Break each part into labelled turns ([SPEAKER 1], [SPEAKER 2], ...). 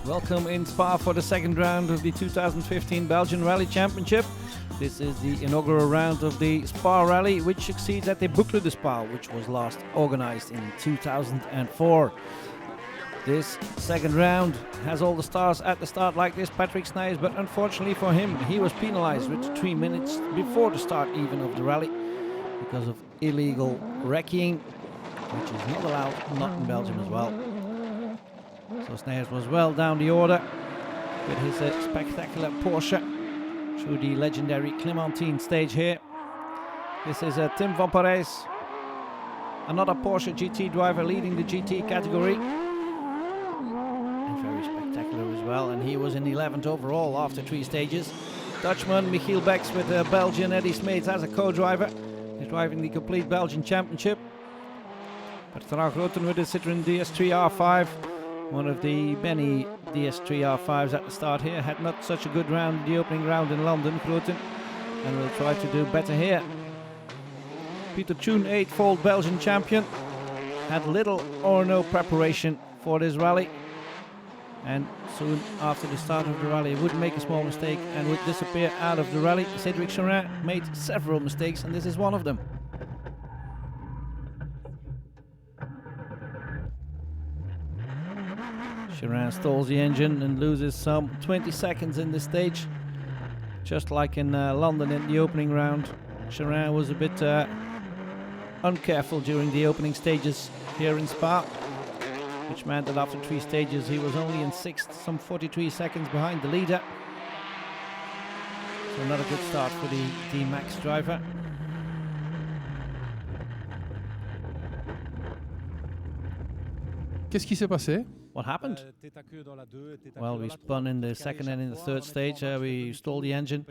[SPEAKER 1] Welcome in Spa for the second round of the 2015 Belgian Rally Championship. This is the inaugural round of the SpaRally, which succeeds at the Boucle de Spa, which was last organized in 2004. This second round has all the stars at the start like this, Patrick Snijs, but unfortunately for him, he was penalized with 3 minutes before the start even of the rally because of illegal wrecking, which is not allowed, not in Belgium as well. So Snijs was well down the order with his spectacular Porsche through the legendary Clementine stage here. This is Tim van Parijs, another Porsche GT driver leading the GT category. And very spectacular as well, and he was in 11th overall after 3 stages. Dutchman Michiel Becks with Belgian Eddie Smeets as a co-driver. He's driving the complete Belgian championship. Bertrand Groten with the Citroën DS3 R5. One of the many DS3 R5s at the start here. Had not such a good round, the opening round in London, Groten, and will try to do better here. Peter Tune, 8-fold Belgian champion, had little or no preparation for this rally, and soon after the start of the rally would make a small mistake and would disappear out of the rally. Cédric Chorin made several mistakes, and this is one of them. Chorin stalls the engine and loses some 20 seconds in this stage. Just like in London in the opening round, Chorin was a bit uncareful during the opening stages here in Spa, which meant that after 3 stages he was only in 6th, some 43 seconds behind the leader. So not a good start for the D-Max driver.
[SPEAKER 2] Qu'est-ce qui s'est passé?
[SPEAKER 1] What happened? Well, we spun in the second and in the third stage. We stalled the engine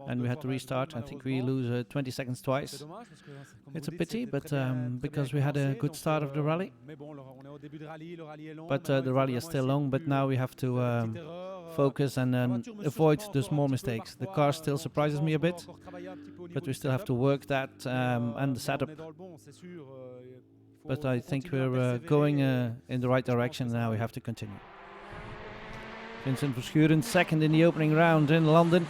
[SPEAKER 1] and we had to restart. I think we lose 20 seconds twice. It's a pity, but because we had a good start of the rally. But the rally is still long, but now we have to focus and avoid the small mistakes. The car still surprises me a bit, but we still have to work that and the setup. But I think we're going in the right direction. Now we have to continue. Vincent Verschuren, second in the opening round in London.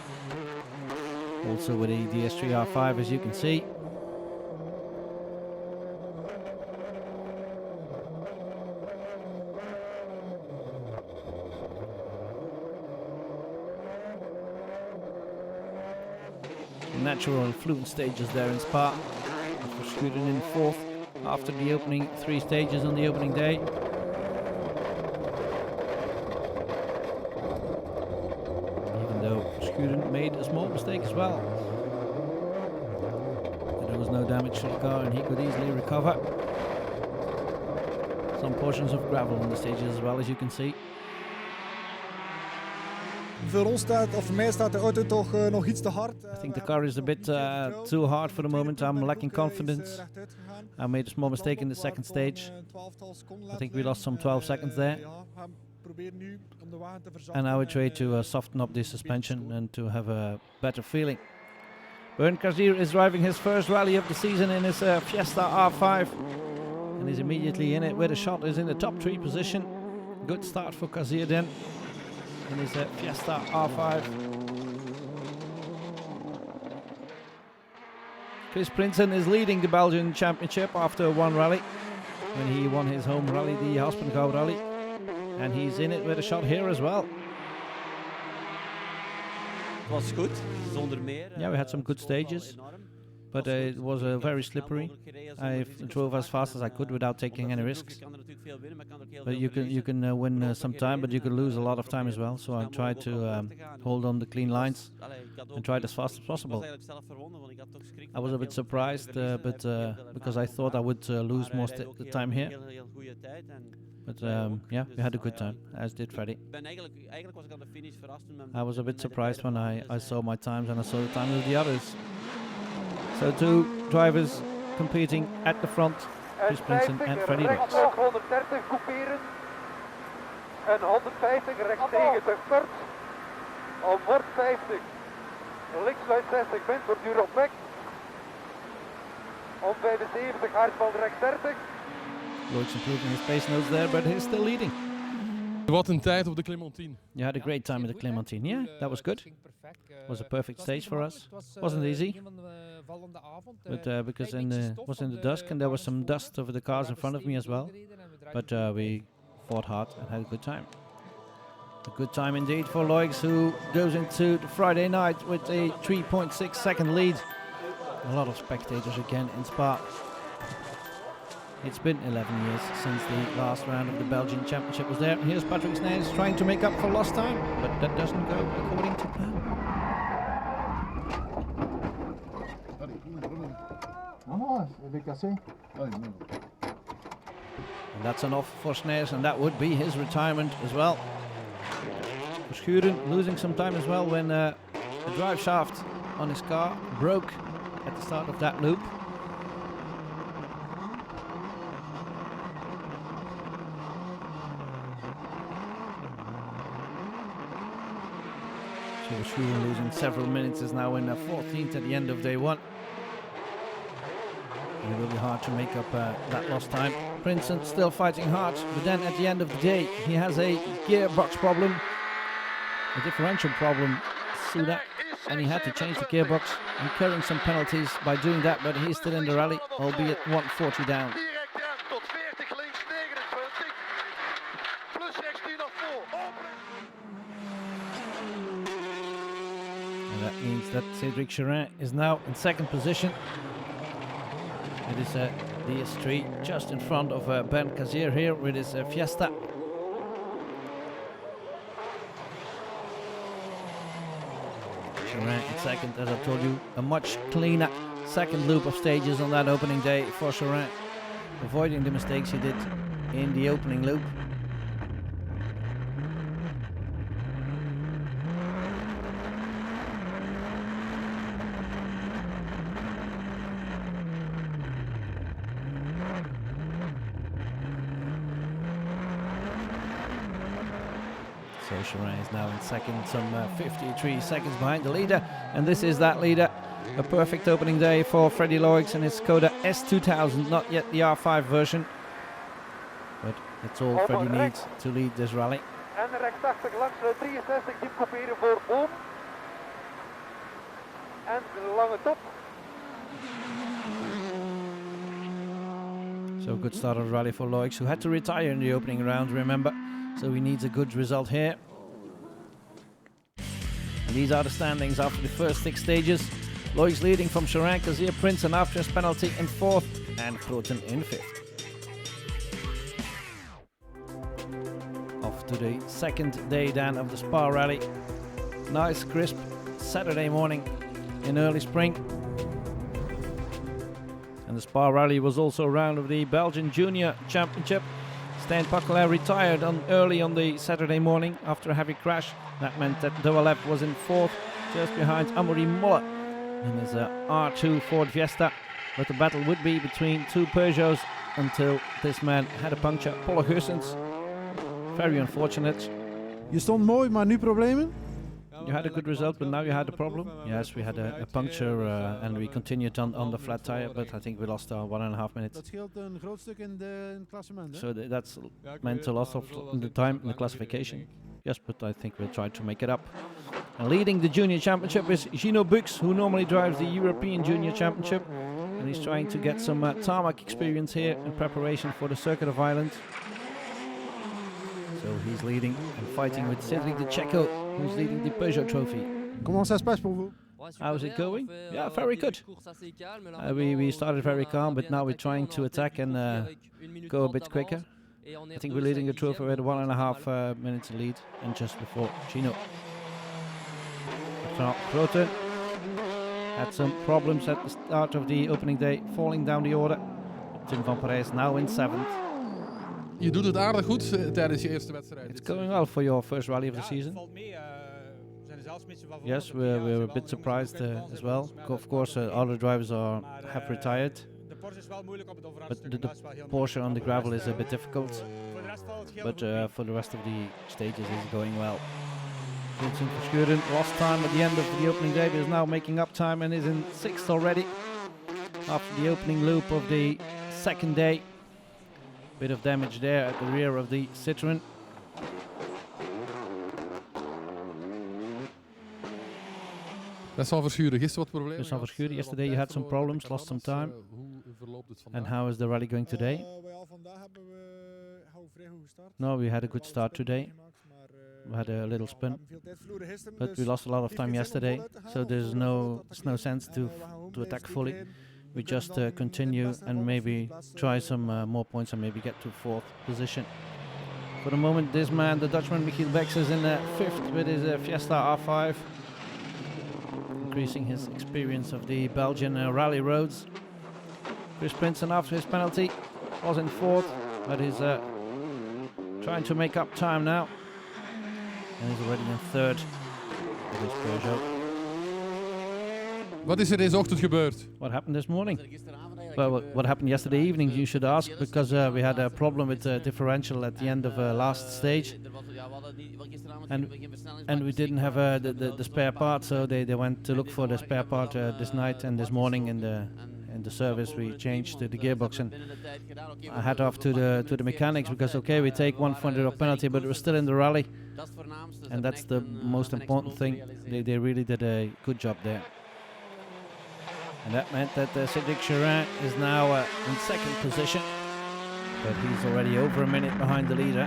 [SPEAKER 1] Also with a DS3 R5, as you can see. Natural and fluent stages there in Spa. Verschuren in 4th. After the opening 3 stages on the opening day. Even though Verschuren made a small mistake as well. But there was no damage to the car and he could easily recover. Some portions of gravel on the stages as well, as you can see.
[SPEAKER 3] Voor ons staat, of voor mij staat de auto toch nog iets te hard.
[SPEAKER 1] I think the car is a bit too hard for the moment. I'm lacking confidence. I made a small mistake in the second stage. I think we lost some 12 seconds there. And now we try to soften up the suspension and to have a better feeling. Bernd Kazier is driving his first rally of the season in his Fiesta R5. And is immediately in it with a shot, is in the top 3 position. Good start for Kazier then. In his Fiesta R5. Chris Prinsen is leading the Belgian Championship after 1 rally, when he won his home rally, the Haspengouw Rally, and he's in it with a shot here as well.
[SPEAKER 4] Was goed, zonder meer.
[SPEAKER 1] Yeah, we had some good stages, but it was very slippery. I drove as fast as I could without taking any risks. But you can win some time, but you can lose a lot of time as well. So I tried to hold on the clean lines and tried as fast as possible. I was a bit surprised, but because I thought I would lose most of the time here. But yeah, we had a good time, as did Freddy. I was a bit surprised when I saw my times and I saw the times of the others. So 2 drivers competing at the front, Chris Prinsen and Freddy Rix.
[SPEAKER 5] 130 couperen en 150 rechts tegen de start. Op bord 50, links sluit 60, bent wordt nu op weg. Op 75, Hartman rechts 30.
[SPEAKER 1] Lloyd's improving his pace notes there, but he's still leading.
[SPEAKER 2] Wat een tijd op de Clementine.
[SPEAKER 1] You had a great time at the Clementine. Yeah, that was good. Was a perfect stage for us. Wasn't easy, but because was in the dusk and there was some dust over the cars in front of me as well. But we fought hard and had a good time. A good time indeed for Loix, who goes into the Friday night with a 3.6 second lead. A lot of spectators again in Spa. It's been 11 years since the last round of the Belgian Championship was there. Here's Patrick Snares trying to make up for lost time, but that doesn't go according to plan. And that's an off for Snares, and that would be his retirement as well. Verschuren losing some time as well when the drive shaft on his car broke at the start of that loop. So Verschuren losing several minutes, is now in 14th at the end of day one. And it will be hard to make up that lost time. Prinsen still fighting hard, but then at the end of the day he has a gearbox problem, a differential problem, see that, and he had to change the gearbox, incurring some penalties by doing that, but he's still in the rally, albeit 140 down. And that means that Cédric Cherin is now in second position. It is DS3 just in front of Bernd Kazier here with his Fiesta. Cherin in second, as I told you, a much cleaner second loop of stages on that opening day for Cherin, avoiding the mistakes he did in the opening loop. So Cherin is now in second, some 53 seconds behind the leader, and this is that leader. A perfect opening day for Freddy Loix and his Skoda S2000, not yet the R5 version, but it's all Freddy needs to lead this rally.
[SPEAKER 5] En rechtsachtig langs 63, diep kopiëren voor Boom. En de lange top.
[SPEAKER 1] So good start of the rally for Loix, who had to retire in the opening round, remember. So he needs a good result here. And these are the standings after the first 6 stages. Loix leading from Cherin, Kazier, Prinsen after his penalty in 4th, and Groten in 5th. Off to the second day then of the SpaRally. Nice crisp Saturday morning in early spring. And the SpaRally was also a round of the Belgian Junior Championship. Stijn Pakelaar retired early on the Saturday morning after a heavy crash. That meant that Doualep was in 4th, just behind Amaury Molle in his R2 Ford Fiesta. But the battle would be between 2 Peugeots until this man had a puncture. Paul Goossens, very unfortunate.
[SPEAKER 6] Je stond mooi, maar nu problemen?
[SPEAKER 1] You had a good result, but now you had a problem. Yes, we had a puncture and we continued on the flat tire, but I think we lost 1.5 minutes.
[SPEAKER 6] Dat scheelt een groot stuk in het klassement.
[SPEAKER 1] So that's meant a loss of the time in the classification. Yes, but I think we'll try to make it up. And leading the Junior Championship is Gino Bux, who normally drives the European Junior Championship. And he's trying to get some tarmac experience here in preparation for the Circuit of Ireland. So he's leading and fighting with Cédric de Checo, who's leading the Peugeot trophy.
[SPEAKER 6] Comment ça se passe pour vous?
[SPEAKER 1] How's it going? Yeah, very good. We started very calm, but now we're trying to attack and go a bit quicker. I think we're leading the trophy with 1.5 minutes lead, and just before Gino. Groten had some problems at the start of the opening day, falling down the order. Tim van Parijs now in 7th.
[SPEAKER 2] Je doet het aardig goed tijdens je eerste wedstrijd.
[SPEAKER 1] It's going well for your first rally of the season. Yes, we're a bit surprised as well. Of course, other drivers have retired. But the Porsche on the gravel is a bit difficult. But for the rest of the stages, it's going well. Vincent Verschuren lost time at the end of the opening day, but is now making up time and is in 6th already after the opening loop of the second day. Bit of damage there at the rear of the Citroën.
[SPEAKER 2] Best wel Verschuren. Gisteren wat problemen.
[SPEAKER 1] Best wel
[SPEAKER 2] gehad,
[SPEAKER 1] Verschuren.
[SPEAKER 2] wat
[SPEAKER 1] Yesterday you
[SPEAKER 2] tijd
[SPEAKER 1] had some
[SPEAKER 2] verloren met
[SPEAKER 1] problems,
[SPEAKER 2] de
[SPEAKER 1] lost some
[SPEAKER 2] caravans.
[SPEAKER 1] time.
[SPEAKER 2] Hoe verloopt het
[SPEAKER 1] And
[SPEAKER 2] vandaag?
[SPEAKER 1] how is the rally going today?
[SPEAKER 3] Ja, vandaag hebben we vrij goed gestart.
[SPEAKER 1] No, we had a
[SPEAKER 3] We
[SPEAKER 1] good
[SPEAKER 3] hebben
[SPEAKER 1] start
[SPEAKER 3] alle
[SPEAKER 1] today.
[SPEAKER 3] spin meegemaakt, maar,
[SPEAKER 1] We had a little
[SPEAKER 3] we
[SPEAKER 1] spin,
[SPEAKER 3] hebben veel tijd verloren gisteren,
[SPEAKER 1] but we
[SPEAKER 3] dus
[SPEAKER 1] lost a lot of
[SPEAKER 3] het
[SPEAKER 1] time
[SPEAKER 3] heeft geen zin om
[SPEAKER 1] yesterday,
[SPEAKER 3] voluit te gaan
[SPEAKER 1] so
[SPEAKER 3] of
[SPEAKER 1] there's
[SPEAKER 3] voluit te
[SPEAKER 1] no
[SPEAKER 3] attackeren.
[SPEAKER 1] sense
[SPEAKER 3] En,
[SPEAKER 1] to
[SPEAKER 3] we gaan gewoon
[SPEAKER 1] to attack
[SPEAKER 3] blijven
[SPEAKER 1] fully.
[SPEAKER 3] steken.
[SPEAKER 1] We
[SPEAKER 3] kunnen
[SPEAKER 1] just
[SPEAKER 3] dan in
[SPEAKER 1] continue
[SPEAKER 3] beste
[SPEAKER 1] and
[SPEAKER 3] geval op
[SPEAKER 1] maybe
[SPEAKER 3] vierde plaats,
[SPEAKER 1] try some more points and maybe get to 4th position. For the moment, this man, the Dutchman Michiel Bex, is in 5th with his Fiesta R5, increasing his experience of the Belgian rally roads. Chris Princeton, after his penalty, was in 4th, but he's trying to make up time now, and he's already in 3rd with his Peugeot.
[SPEAKER 2] Wat is er deze ochtend gebeurd?
[SPEAKER 1] What happened this morning? Well, what happened yesterday evening, you should ask, because we had a problem with the differential at the end of last stage. And we didn't have the spare part, so they went to look for the spare part this night, and this morning in the service we changed the gearbox, and I had off to the mechanics because okay, we take 1 penalty, but we're still in the rally, and that's the most important thing. They really did a good job there. And that meant that Cedric Chirin is now in 2nd position, but he's already over a minute behind the leader.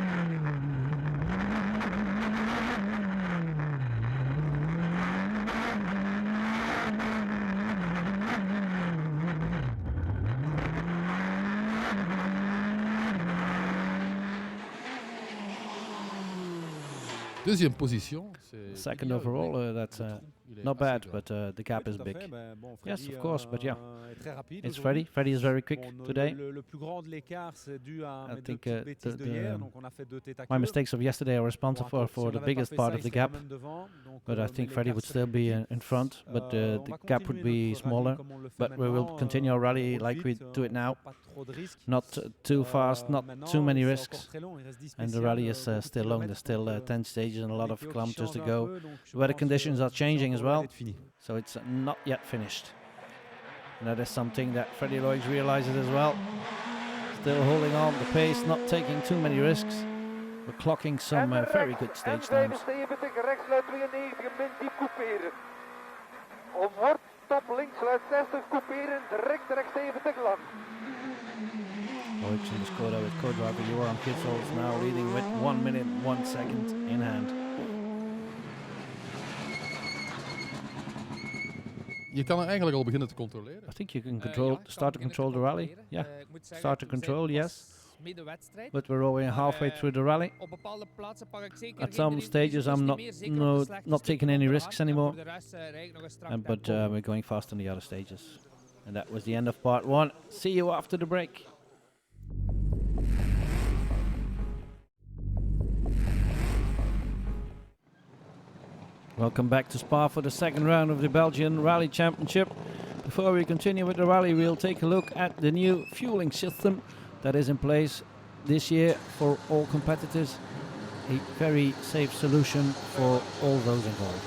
[SPEAKER 2] Deuxième position.
[SPEAKER 1] Second overall, that's not bad, but the gap is big. Yes, of course, but yeah, it's Freddy. Freddy is very quick today. I think my mistakes of yesterday are responsible for the biggest part of the gap, but I think Freddy would still be in front, but the gap would be smaller. But we will continue our rally like we do it now. Not too fast, not too many risks, and the rally is still long. There's still 10 stages and a lot of kilometers to go. The weather conditions are changing as well, so it's not yet finished. And that is something that Freddy Loix realizes as well. Still holding on the pace, not taking too many risks. We're clocking some very good stage times.
[SPEAKER 5] N75 rechtsluit 92, min diep couperen. Omhoort, top links, sluit 60, couperen, direct rechts 70 lang.
[SPEAKER 1] Loix in the Skoda with co-driver Joran Kitsels now leading with 1 minute, 1 second in hand.
[SPEAKER 2] Je kan er eigenlijk al beginnen te controleren.
[SPEAKER 1] I think you can start to control the rally. Yeah, start to control, yes. But we're already halfway through the rally. At some stages I'm not taking any risks anymore, but we're going fast on the other stages. And that was the end of part 1. See you after the break. Welcome back to Spa for the 2nd round of the Belgian Rally Championship. Before we continue with the rally, we'll take a look at the new fueling system that is in place this year for all competitors. A very safe solution for all those involved.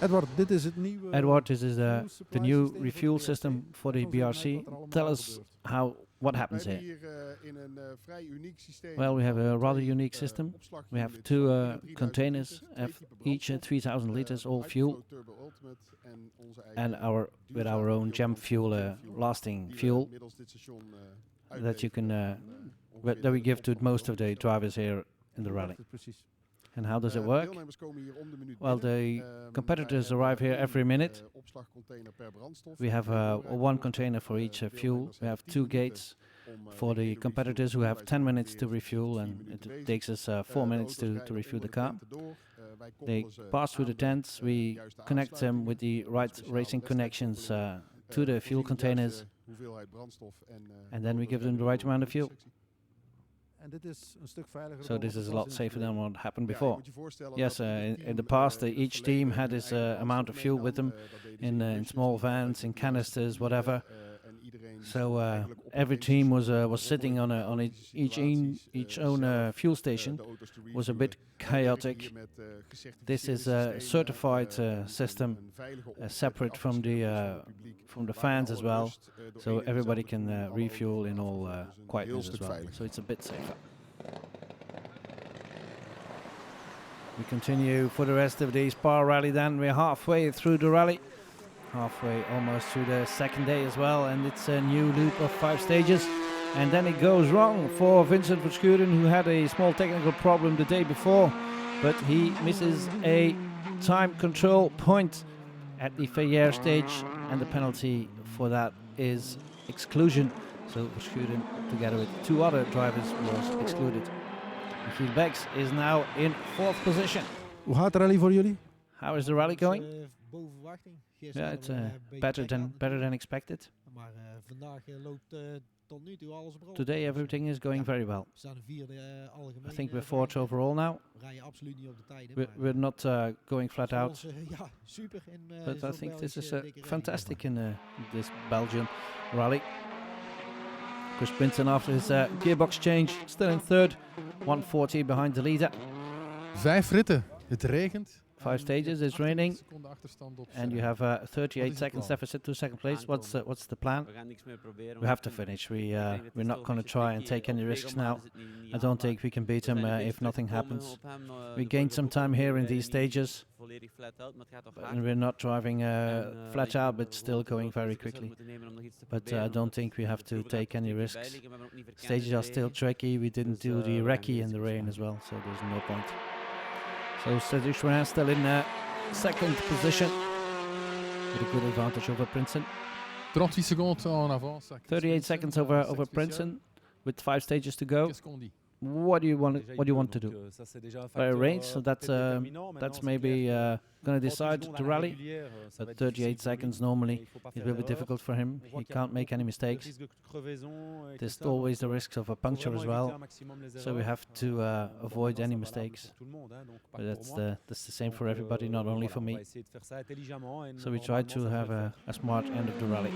[SPEAKER 6] Edward, dit is het nieuwe...
[SPEAKER 1] Edward, this is the
[SPEAKER 6] supply
[SPEAKER 1] new
[SPEAKER 6] systeem
[SPEAKER 1] refuel
[SPEAKER 6] voor de
[SPEAKER 1] system for the
[SPEAKER 6] wagens en
[SPEAKER 1] BRC.
[SPEAKER 6] wat er allemaal
[SPEAKER 1] Tell us
[SPEAKER 6] gebeurt.
[SPEAKER 1] what
[SPEAKER 7] We
[SPEAKER 1] happens
[SPEAKER 7] hebben
[SPEAKER 1] here.
[SPEAKER 7] hier in een vrij uniek systeem.
[SPEAKER 1] Well, we have a rather
[SPEAKER 7] twee,
[SPEAKER 1] unique system. We have
[SPEAKER 7] opslagunits
[SPEAKER 1] 2
[SPEAKER 7] van 3000
[SPEAKER 1] containers,
[SPEAKER 7] liters, 2 typen
[SPEAKER 1] each
[SPEAKER 7] brandstof,
[SPEAKER 1] 3000 liters, all fuel,
[SPEAKER 7] Hyperflow Turbo Ultimate en onze eigen
[SPEAKER 1] and with our
[SPEAKER 7] duurzame
[SPEAKER 1] own gem fuel,
[SPEAKER 7] biobrandstof
[SPEAKER 1] lasting
[SPEAKER 7] die we
[SPEAKER 1] fuel
[SPEAKER 7] middels dit station
[SPEAKER 1] that you can
[SPEAKER 7] ongeveer
[SPEAKER 1] that we
[SPEAKER 7] de
[SPEAKER 1] give to most of the
[SPEAKER 7] volgende
[SPEAKER 1] drivers here in the rally.
[SPEAKER 6] Precies.
[SPEAKER 1] And how does it
[SPEAKER 7] De
[SPEAKER 1] work?
[SPEAKER 7] deelnemers komen hier om de minuut
[SPEAKER 1] Well,
[SPEAKER 7] binnen.
[SPEAKER 1] the competitors
[SPEAKER 7] Wij
[SPEAKER 1] arrive here
[SPEAKER 7] hebben
[SPEAKER 1] every
[SPEAKER 7] één,
[SPEAKER 1] minute.
[SPEAKER 7] opslagcontainer per brandstof.
[SPEAKER 1] We have one container for each fuel. We have 2 gates for the competitors who have 10 minutes to refuel, and it takes us 4 minutes to refuel the car. They pass through the tents. We connect them with the right racing connections to the fuel containers, and then we give them the right amount of fuel.
[SPEAKER 6] En dit is een stuk veiliger.
[SPEAKER 1] So
[SPEAKER 6] dan
[SPEAKER 1] this
[SPEAKER 6] wat
[SPEAKER 1] is
[SPEAKER 6] het
[SPEAKER 1] a
[SPEAKER 6] was
[SPEAKER 1] lot
[SPEAKER 6] in het
[SPEAKER 1] safer than
[SPEAKER 6] verleden.
[SPEAKER 1] what happened before. Yes, in the past each team had its amount of fuel with them in small vans, in canisters, whatever. So every team was sitting on each own fuel station. Was a bit chaotic. This is a certified system, separate from the fans as well, so everybody can refuel in all quietness as well. So it's a bit safer. We continue for the rest of the SpaRally then. We're halfway through the rally. Halfway almost through the second day as well, and it's a new loop of 5 stages. And then it goes wrong for Vincent Verschuren, who had a small technical problem the day before, but he misses a time control point at the Fayère stage, and the penalty for that is exclusion. So Verschuren, together with 2 other drivers, was excluded. Michiel Becks is now in 4th position.
[SPEAKER 6] Hoe gaat de rally voor jullie?
[SPEAKER 1] How is the rally going?
[SPEAKER 8] Boven verwachting.
[SPEAKER 1] Yeah, it's better than expected.
[SPEAKER 8] Maar vandaag loopt tot nu toe alles op rood.
[SPEAKER 1] Today everything is going very well.
[SPEAKER 8] We staan de 4e algemeen.
[SPEAKER 1] I think we're 4th overall now.
[SPEAKER 8] We rijden absoluut niet op de tijden.
[SPEAKER 1] We're not going flat out.
[SPEAKER 8] Ja, super.
[SPEAKER 1] But I think this is fantastic in this Belgian rally. Chris Prinsen after his gearbox change, still in 3rd, 140 behind the leader.
[SPEAKER 2] 5 ritten. Het regent.
[SPEAKER 1] 5 stages, it's raining,
[SPEAKER 2] Seconden achterstand op
[SPEAKER 1] and you have 38 seconds deficit to 2nd place. What's the plan?
[SPEAKER 4] We gaan niks meer proberen.
[SPEAKER 1] We have to finish. We're not going to try and take any risks now. I don't think we can beat him if nothing happens. We gained some time here in these stages, and we're not driving flat out, but still going very quickly. But I don't think we have to take any risks. Stages are still tricky. We didn't do the recce in the rain as well, so there's no point. So Cedric Chouin still in 2nd position with a good advantage over Prinsen.
[SPEAKER 2] 30 seconden en avance.
[SPEAKER 1] 38 seconds over Prinsen with 5 stages to go. What do you want to do? Arrange, so that's maybe going to decide the rally. At 38 seconds normally it will be difficult for him. He can't make any mistakes. There's always the risks of a puncture as well, so we have to avoid any mistakes. But that's the same for everybody, not only for me. So we try to have a smart end of the rally.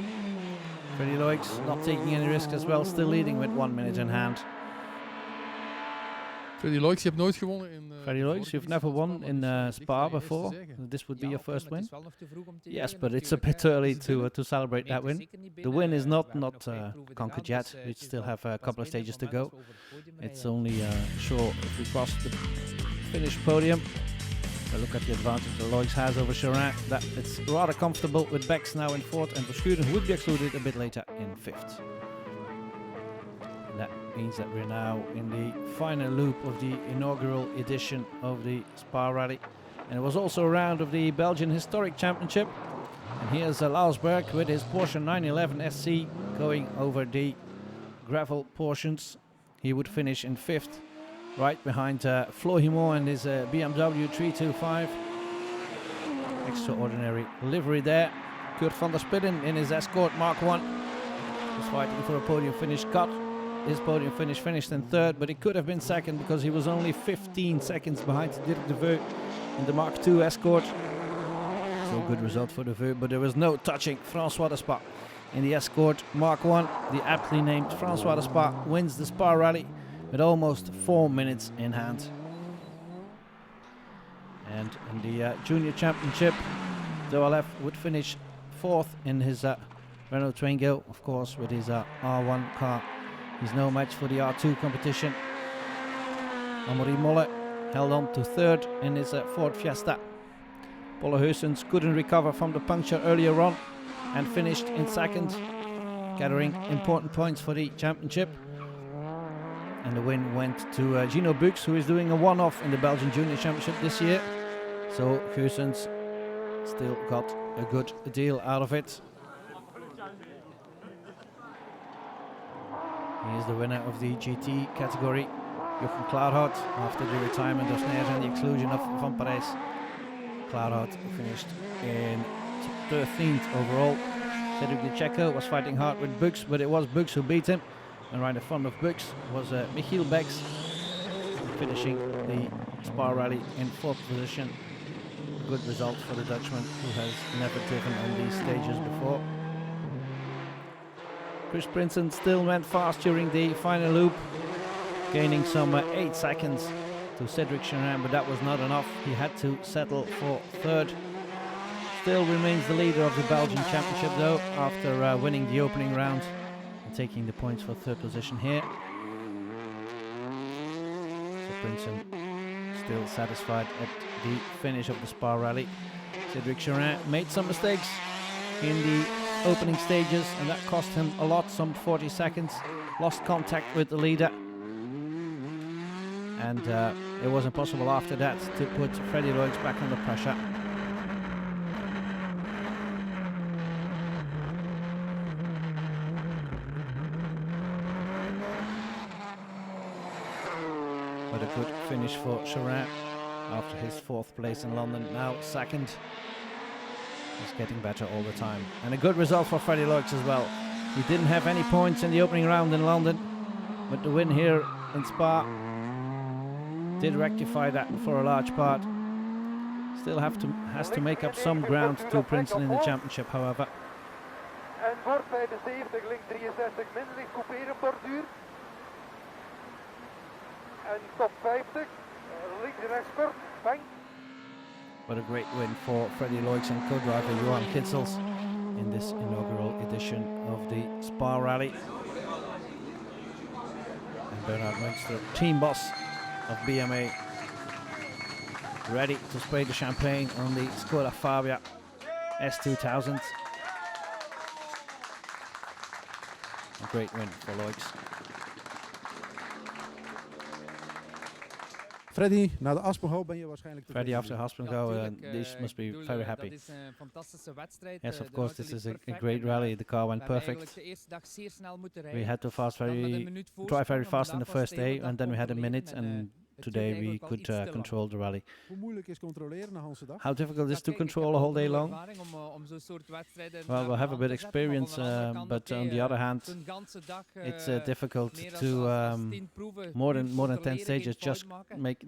[SPEAKER 1] Freddy Loix not taking any risks as well, still leading with 1 minute in hand.
[SPEAKER 2] Freddy Loix, je hebt nooit gewonnen in...
[SPEAKER 1] Freddy Loix, you've never won in Spa before. This would be your first win. Yes, but it's a bit early to celebrate that win. The win is not conquered yet. We still have a couple of stages to go. It's only sure if we cross the finish podium. So look at the advantage that Loix has over Chouin. That it's rather comfortable with Becks now in 4th, and Verschuren would be excluded a bit later in 5th. That means that we're now in the final loop of the inaugural edition of the SpaRally, and it was also a round of the Belgian Historic Championship. And here's Lausberg with his Porsche 911 SC going over the gravel portions. He would finish in 5th, right behind Flo Himon and his BMW 325. Extraordinary livery there. Kurt van der Spidden in his Escort Mark 1 was fighting for a podium finish. Cut his podium finish, finished in 3rd, but he could have been 2nd because he was only 15 seconds behind Dirk de Veu in the Mark II Escort. So good result for de Veu, but there was no touching François de Spa in the Escort Mark 1. The aptly named François de Spa wins the SpaRally with almost 4 minutes in hand. And in the Junior Championship, Doalev would finish 4th in his Renault Twingo, of course, with his R1 car. He's no match for the R2 competition. Amaury Molle held on to 3rd in his Ford Fiesta. Paul Heusens couldn't recover from the puncture earlier on and finished in 2nd, gathering important points for the championship. And the win went to Gino Bux, who is doing a one-off in the Belgian Junior Championship this year. So Heusens still got a good deal out of it. He is the winner of the GT category, Jochen Klaarhout, after the retirement of Sneers and the exclusion of Van Parijs. Klaarhout finished in 13th overall. Cedric de Checo was fighting hard with Bux, but it was Bux who beat him. And right in front of Bux was Michiel Becks, finishing the SpaRally in 4th position. Good result for the Dutchman, who has never driven on these stages before. Chris Prinsen still went fast during the final loop, gaining some 8 seconds to Cedric Chouin, but that was not enough. He had to settle for 3rd. Still remains the leader of the Belgian Championship though, after winning the opening round and taking the points for 3rd position here. So Prinsen still satisfied at the finish of the SpaRally. Cédric Chorin made some mistakes in the opening stages, and that cost him a lot, some 40 seconds. Lost contact with the leader, and it was impossible after that to put Freddie Loix back under pressure. But a good finish for Chorin after his 4th place in London, now 2nd. He's getting better all the time. And a good result for Freddie Loix as well. He didn't have any points in the opening round in London, but the win here in Spa did rectify that for a large part. Still has to make up some ground to Princeton in the championship, however.
[SPEAKER 5] En voor 75, links 63 min, ligt couperen borduur. En top 50, links rechts kort, bang.
[SPEAKER 1] What a great win for Freddie Loix and co-driver Johan Kitzels in this inaugural edition of the SpaRally. And Bernard Münster, team boss of BMA, ready to spray the champagne on the Skoda Fabia S2000. A great win for Loix.
[SPEAKER 6] Freddy, na de Aspenhoop ben je waarschijnlijk
[SPEAKER 1] Freddie, after Haspengouw, this must be very happy. Yes, of course, this is a great rally. The car went perfect. We had to drive very fast in the first day, and then we had a minute, and today we could control the rally. How difficult is it to control a whole day long? Well, we'll have a bit of experience, but on the other hand, it's difficult to more than 10 stages just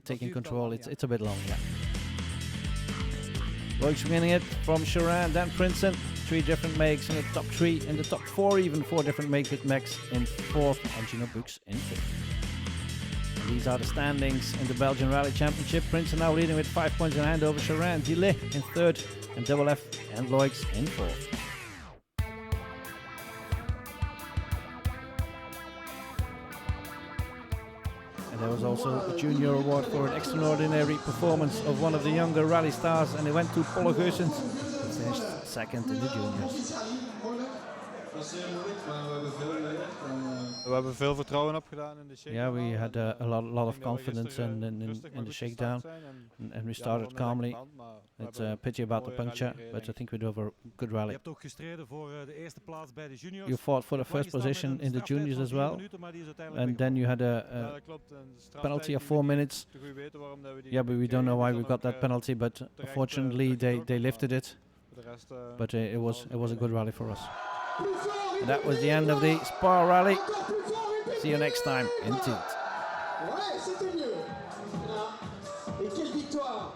[SPEAKER 1] taking control. It's a bit long, yeah. Loix winning it from Chorin, then Princeton. 3 different makes in the top 3, in the top 4 even 4 different makes with Max in 4th and Gino Buchs in 5th. These are the standings in the Belgian Rally Championship. Princeton now leading with 5 points in hand over Chorin, Dillet in 3rd, and Double F and Loix in 4th. And there was also a junior award for an extraordinary performance of one of the younger rally stars, and it went to Paul Geusens, who finished 2nd in the juniors.
[SPEAKER 9] We hebben veel vertrouwen opgedaan in de shakedown.
[SPEAKER 1] Yeah, we had a lot of confidence in the shakedown, and we started calmly. It's a pity about the puncture, but I think we drove a good rally. You fought for the first position in the juniors as well, and then you had a penalty of 4 minutes. Yeah, but we don't know why we got that penalty, but fortunately they lifted it. But it was a good rally for us. And that was the end of the SpaRally. See you next time in Tielt.
[SPEAKER 10] Ouais, c'était mieux. Et quelle victoire!